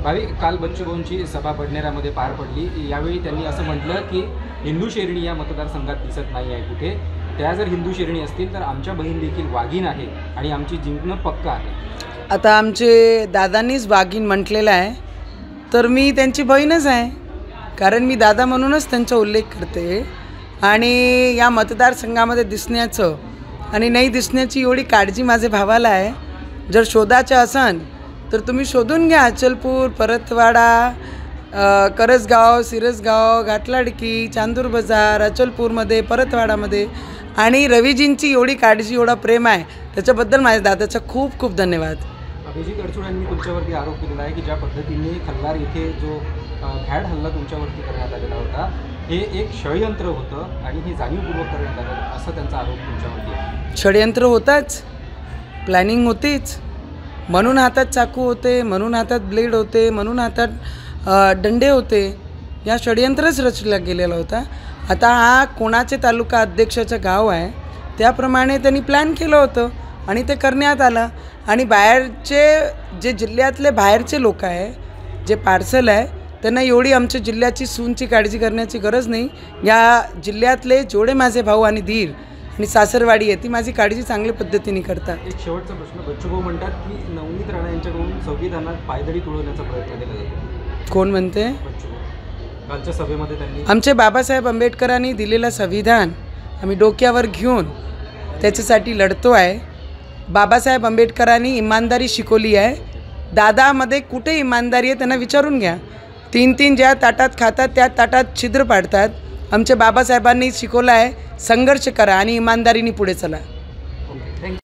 भावी काल बच्चूभाऊंची सभा बडनेरामध्ये पार पडली। यावेळी त्यांनी असं म्हटलं की हिंदू शेरणी या मतदारसंघात दिसत नाही आहे कुठे। त्या जर हिंदू शेरणी असतील तर आमच्या बहीण देखील वाघीण आहे आणि आमची जिंकणं पक्का आहे। आता आमचे दादांनीच वाघीण म्हटलेलं आहे तर मी त्यांची बहीणच आहे, कारण मी दादा म्हणूनच त्यांचा उल्लेख करते। आणि या मतदारसंघामध्ये दिसण्याचं आणि नाही दिसण्याची एवढी काळजी माझ्या भावाला आहे। जर शोधाचं असन तर तुम्ही शोधून घ्या, अचलपूर, परतवाडा, करसगाव, सिरसगाव, घाटलाडकी, चांदूर बाजार, अचलपूरमध्ये, परतवाडामध्ये। आणि रवीजींची एवढी काळजी, एवढा प्रेम आहे, त्याच्याबद्दल माझ्या दादाचा खूप खूप धन्यवाद। अभिजित अडसूळ यांनी तुमच्यावरती आरोप केलेला आहे की ज्या पद्धतीने खल्लार येथे जो भ्याड हल्ला तुमच्यावरती करण्यात आलेला होता हे एक षडयंत्र होतं आणि हे जाणीवपूर्वक करण्यात आलं, असा त्यांचा आरोप तुमच्यावरती आहे। षडयंत्र होताच, प्लॅनिंग होतीच, म्हणून हातात चाकू होते, म्हणून हातात ब्लेड होते, म्हणून हातात डंडे होते। या षडयंत्रच रचला गेलेला होता। आता हा कोणाचे तालुका अध्यक्षाचं गाव आहे त्याप्रमाणे त्यांनी प्लॅन केलं होतं आणि ते करण्यात आलं। आणि बाहेरचे जे जिल्ह्यातले बाहेरचे लोक आहे, जे पार्सल आहे, त्यांना एवढी आमच्या जिल्ह्याची सूनची काळजी करण्याची गरज नाही। या जिल्ह्यातले जेवढे माझे भाऊ आणि धीर आणि सासरवाडी आहे ती माझी काळजी चांगल्या पद्धतीने करतात। एक शेवटचा प्रश्न, बच्चूभाऊ म्हणतात की नवनीत राणा यांच्याकडून संविधानात पायदळी तुडवण्याचा प्रयत्न केला जातो। कोण म्हणते? बच्चूभाऊ कालच्या सभेमध्ये त्यांनी आमचे बाबासाहेब आंबेडकरांनी दिलेलं संविधान आम्ही डोक्यावर घेऊन त्याच्यासाठी लढतो आहे। बाबासाहेब आंबेडकरांनी इमानदारी शिकवली आहे। दादामध्ये कुठे इमानदारी आहे त्यांना विचारून घ्या। तीन तीन ज्या ताटात खातात त्या ताटात छिद्र पाडतात। आमच्या बाबासाहेबांनी शिकवलं आहे संघर्ष करा आणि इमानदारीने पुढे चला।